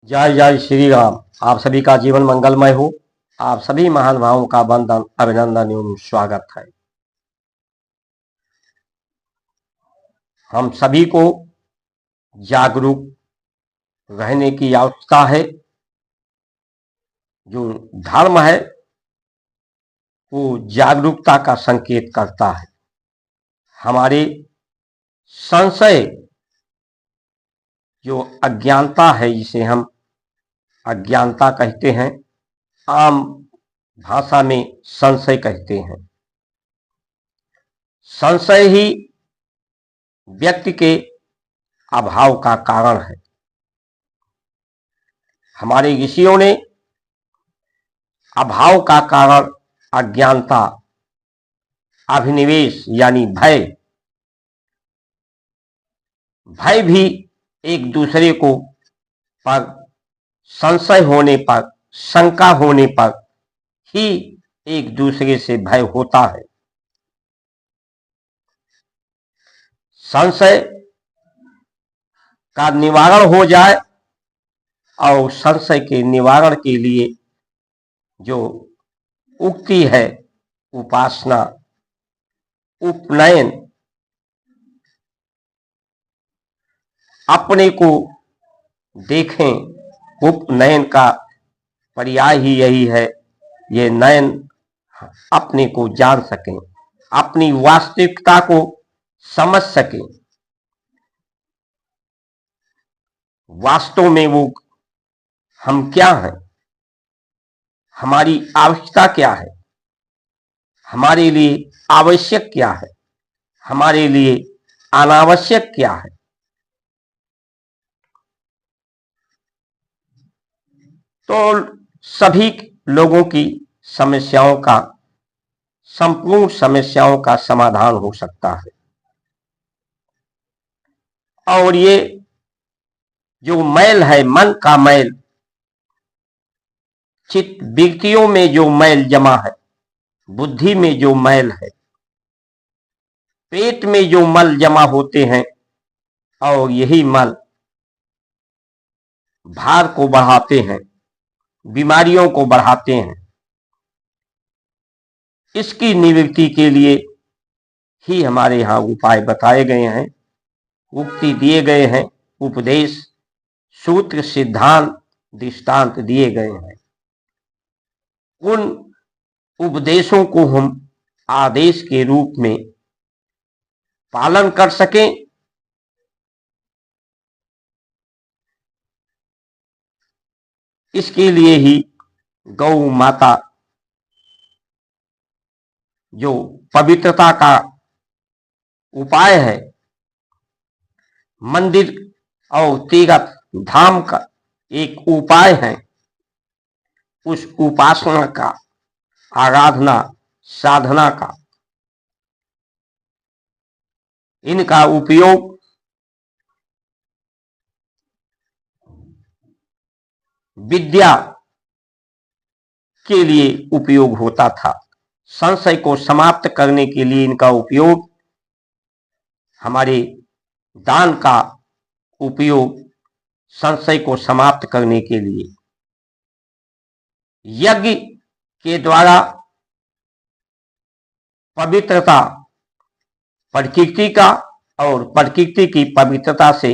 जय जय श्री राम। आप सभी का जीवन मंगलमय हो। आप सभी महान भावों का वंदन, अभिनंदन एवं स्वागत है। हम सभी को जागरूक रहने की आवश्यकता है। जो धर्म है वो जागरूकता का संकेत करता है। हमारे संशय, जो अज्ञानता है, जिसे हम अज्ञानता कहते हैं, आम भाषा में संशय कहते हैं। संशय ही व्यक्ति के अभाव का कारण है। हमारे ऋषियों ने अभाव का कारण अज्ञानता, अभिनिवेश यानी भय भी एक दूसरे को पर संशय होने पर, शंका होने पर ही एक दूसरे से भय होता है। संशय का निवारण हो जाए और संशय के निवारण के लिए जो उक्ति है, उपासना, उपनयन, अपने को देखें। उपनयन का पर्याय ही यही है, ये नयन अपने को जान सकें, अपनी वास्तविकता को समझ सकें। वास्तव में वो हम क्या हैं, हमारी आवश्यकता क्या है, हमारे लिए आवश्यक क्या है, हमारे लिए अनावश्यक क्या है। तो सभी लोगों की समस्याओं का, संपूर्ण समस्याओं का समाधान हो सकता है। और ये जो मैल है, मन का मैल, चित्त वृत्तियों में जो मैल जमा है, बुद्धि में जो मैल है, पेट में जो मल जमा होते हैं, और यही मल भार को बढ़ाते हैं, बीमारियों को बढ़ाते हैं। इसकी निवृत्ति के लिए ही हमारे यहाँ उपाय बताए गए हैं, उक्ति दिए गए हैं, उपदेश, सूत्र, सिद्धांत, दृष्टांत दिए गए हैं। उन उपदेशों को हम आदेश के रूप में पालन कर सकें, इसके लिए ही गौ माता जो पवित्रता का उपाय है, मंदिर और तीर्थ धाम का एक उपाय है, उस उपासना का, आराधना, साधना का, इनका उपयोग विद्या के लिए उपयोग होता था। संशय को समाप्त करने के लिए इनका उपयोग, हमारे दान का उपयोग संशय को समाप्त करने के लिए, यज्ञ के द्वारा पवित्रता, प्रकृति का, और प्रकृति की पवित्रता से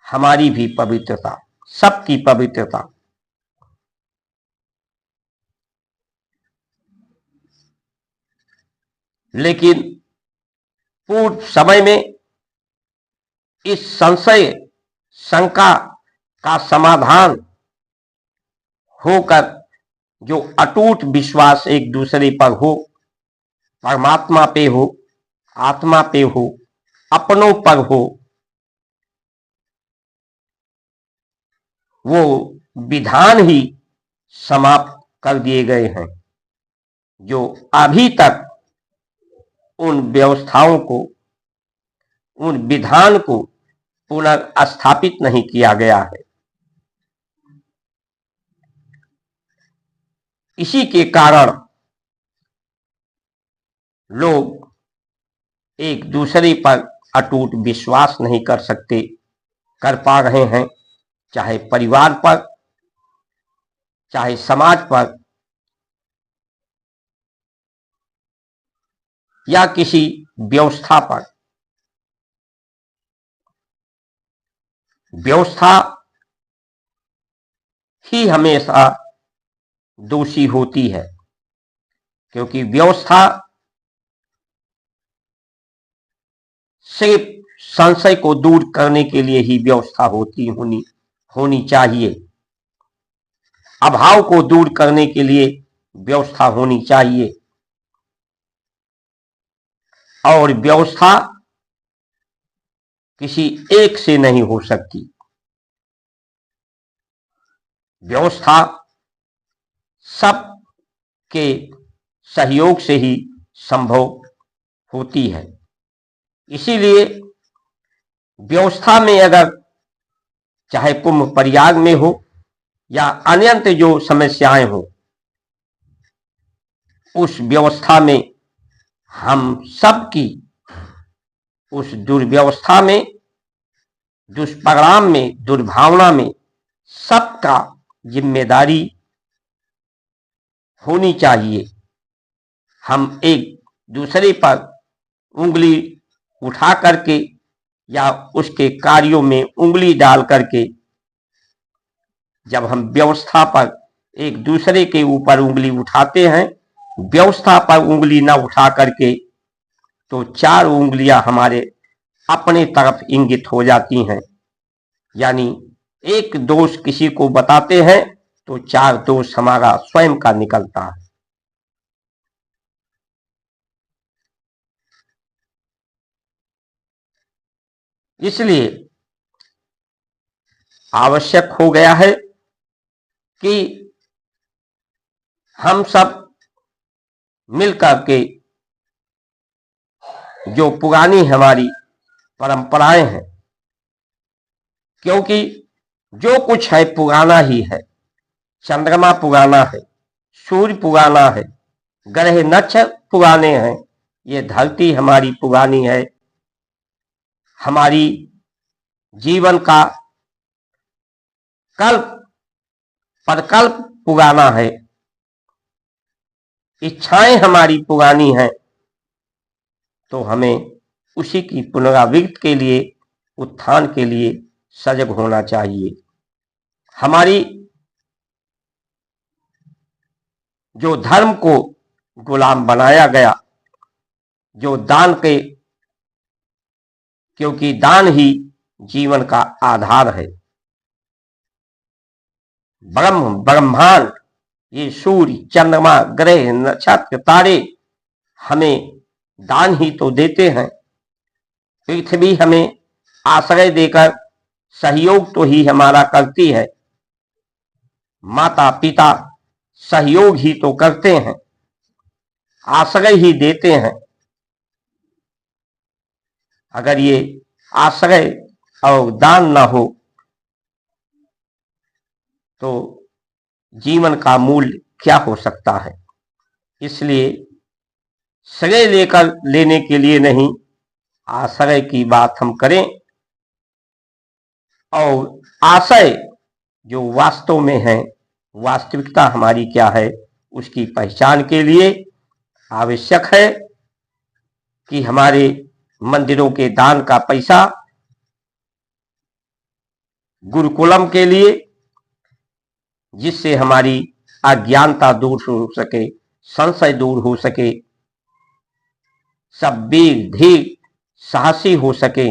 हमारी भी पवित्रता, सबकी पवित्रता। लेकिन पूर्व समय में इस संशय, शंका का समाधान होकर जो अटूट विश्वास एक दूसरे पर हो, परमात्मा पे हो, आत्मा पे हो, अपनों पर हो, वो विधान ही समाप्त कर दिए गए हैं, जो अभी तक उन व्यवस्थाओं को, उन विधान को पुनर्स्थापित नहीं किया गया है। इसी के कारण लोग एक दूसरे पर अटूट विश्वास नहीं कर सकते, कर पा रहे हैं, चाहे परिवार पर, चाहे समाज पर, या किसी व्यवस्था पर। व्यवस्था ही हमेशा दोषी होती है, क्योंकि व्यवस्था सिर्फ संशय को दूर करने के लिए ही व्यवस्था होनी चाहिए। अभाव को दूर करने के लिए व्यवस्था होनी चाहिए। और व्यवस्था किसी एक से नहीं हो सकती। व्यवस्था सबके सहयोग से ही संभव होती है। इसीलिए व्यवस्था में अगर चाहे कुंभ प्रयाग में हो या अनंत जो समस्याएं हो, उस व्यवस्था में हम सबकी, उस दुर्व्यवस्था में, दुष्परिणाम में, दुर्भावना में सबका जिम्मेदारी होनी चाहिए। हम एक दूसरे पर उंगली उठा करके या उसके कार्यों में उंगली डाल करके, जब हम व्यवस्था पर एक दूसरे के ऊपर उंगली उठाते हैं, व्यवस्था पर उंगली न उठा करके, तो चार उंगलियां हमारे अपने तरफ इंगित हो जाती हैं। यानी एक दोष किसी को बताते हैं तो चार दोष हमारा स्वयं का निकलता है। इसलिए आवश्यक हो गया है कि हम सब मिलकर के जो पुरानी हमारी परंपराएं हैं, क्योंकि जो कुछ है पुराना ही है। चंद्रमा पुराना है, सूर्य पुराना है, ग्रह नक्षत्र पुराने हैं, ये धरती हमारी पुरानी है, हमारी जीवन का कल्प प्रकल्प पुराना है, इच्छाएं हमारी पुरानी हैं। तो हमें उसी की पुनरावृत्ति के लिए, उत्थान के लिए सजग होना चाहिए। हमारी जो धर्म को गुलाम बनाया गया, जो दान के, क्योंकि दान ही जीवन का आधार है। ब्रह्मांड, ये सूर्य, चंद्रमा, ग्रह, नक्षत्र, तारे हमें दान ही तो देते हैं। पृथ्वी हमें आश्रय देकर सहयोग तो ही हमारा करती है। माता पिता सहयोग ही तो करते हैं, आश्रय ही देते हैं। अगर ये आश्रय और दान न हो तो जीवन का मूल्य क्या हो सकता है। इसलिए श्रेय लेकर लेने के लिए नहीं, आश्रय की बात हम करें और आशय जो वास्तव में है, वास्तविकता हमारी क्या है, उसकी पहचान के लिए आवश्यक है कि हमारे मंदिरों के दान का पैसा गुरुकुलम के लिए, जिससे हमारी अज्ञानता दूर हो सके, संशय दूर हो सके, सब वीर धीर साहसी हो सके,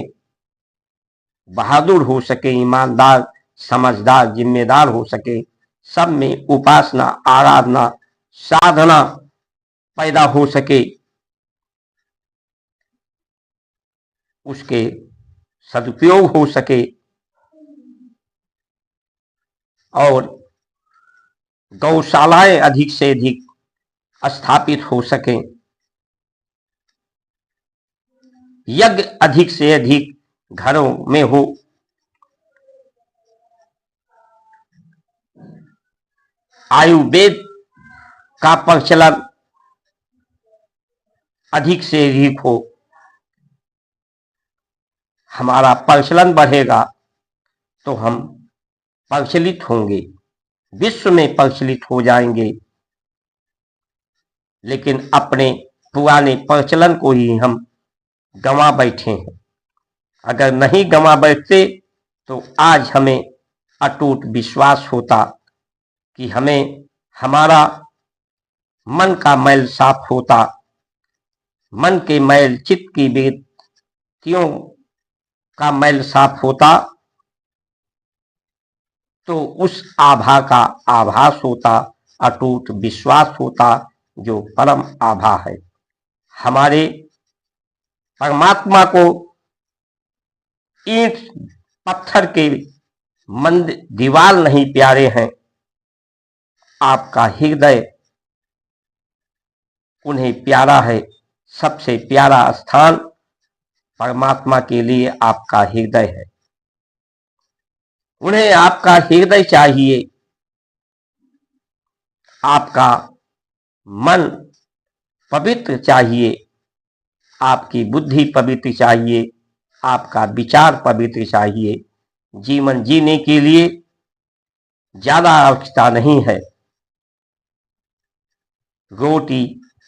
बहादुर हो सके, ईमानदार, समझदार, जिम्मेदार हो सके, सब में उपासना, आराधना, साधना पैदा हो सके, उसके सदुपयोग हो सके और गौशालाएं अधिक से अधिक स्थापित हो सके, यज्ञ अधिक से अधिक घरों में हो, आयुर्वेद का प्रचलन अधिक से अधिक हो। हमारा प्रचलन बढ़ेगा तो हम प्रचलित होंगे, विश्व में प्रचलित हो जाएंगे, लेकिन अपने पुराने प्रचलन को ही हम गंवा बैठे हैं। अगर नहीं गंवा बैठते तो आज हमें अटूट विश्वास होता कि हमें हमारा मन का मैल साफ होता, मन के मैल, चित्त की वृत्तियों का मैल साफ होता, तो उस आभा का आभास होता, अटूट विश्वास होता, जो परम आभा है। हमारे परमात्मा को ईंट पत्थर के मंदिर दीवार नहीं प्यारे हैं, आपका हृदय उन्हें प्यारा है। सबसे प्यारा स्थान परमात्मा के लिए आपका हृदय है। उन्हें आपका हृदय चाहिए, आपका मन पवित्र चाहिए, आपकी बुद्धि पवित्र चाहिए, आपका विचार पवित्र चाहिए। जीवन जीने के लिए ज्यादा आवश्यकता नहीं है, रोटी,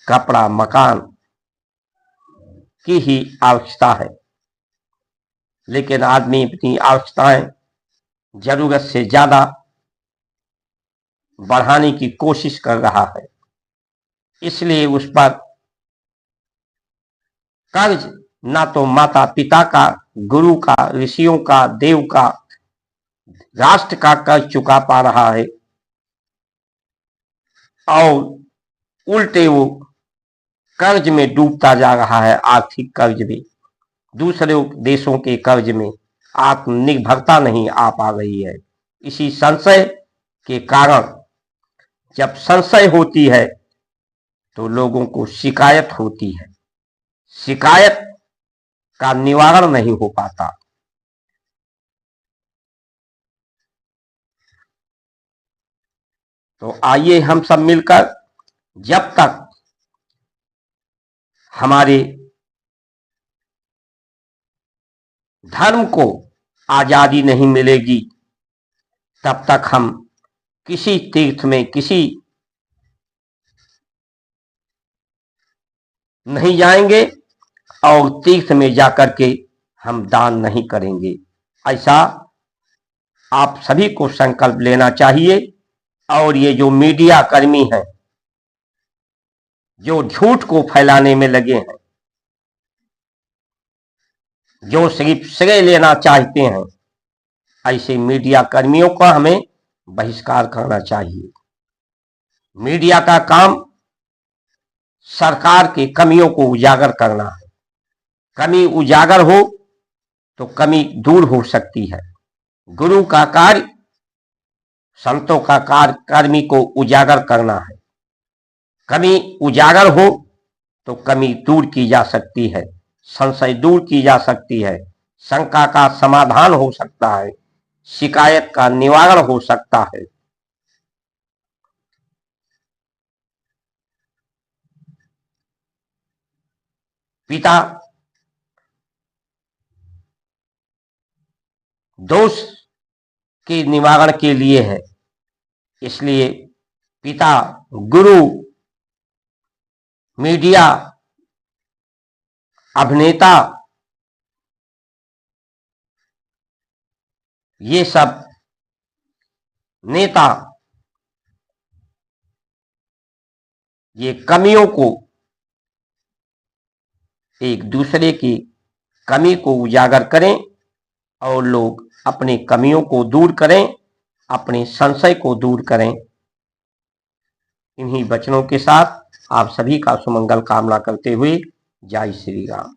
कपड़ा, मकान की ही आवश्यकता है, लेकिन आदमी अपनी आवश्यकताएं जरूरत से ज्यादा बढ़ाने की कोशिश कर रहा है, इसलिए उस पर कर्ज ना तो माता पिता का, गुरु का, ऋषियों का, देव का, राष्ट्र का कर्ज चुका पा रहा है, और उल्टे वो कर्ज में डूबता जा रहा है, आर्थिक कर्ज में, दूसरे देशों के कर्ज में। आत्मनिर्भरता नहीं आ पा रही है। इसी संशय के कारण, जब संशय होती है तो लोगों को शिकायत होती है, शिकायत का निवारण नहीं हो पाता। तो आइए हम सब मिलकर, जब तक हमारे धर्म को आजादी नहीं मिलेगी, तब तक हम किसी तीर्थ में, किसी नहीं जाएंगे, और तीर्थ में जाकर के हम दान नहीं करेंगे। ऐसा आप सभी को संकल्प लेना चाहिए। और ये जो मीडिया कर्मी हैं, जो झूठ को फैलाने में लगे हैं, जो सिर्फ श्रेय लेना चाहते हैं, ऐसे मीडिया कर्मियों का हमें बहिष्कार करना चाहिए। मीडिया का काम सरकार की कमियों को उजागर करना है। कमी उजागर हो तो कमी दूर हो सकती है। गुरु का कार्य, संतों का कार्य कर्मी को उजागर करना है। कमी उजागर हो तो कमी दूर की जा सकती है, संशय दूर की जा सकती है, शंका का समाधान हो सकता है, शिकायत का निवारण हो सकता है। पिता दोष के निवारण के लिए है, इसलिए पिता, गुरु, मीडिया, अभिनेता, ये सब नेता ये कमियों को, एक दूसरे की कमी को उजागर करें और लोग अपनी कमियों को दूर करें, अपने संशय को दूर करें। इन्हीं वचनों के साथ आप सभी का सुमंगल कामना करते हुए, जय श्री राम।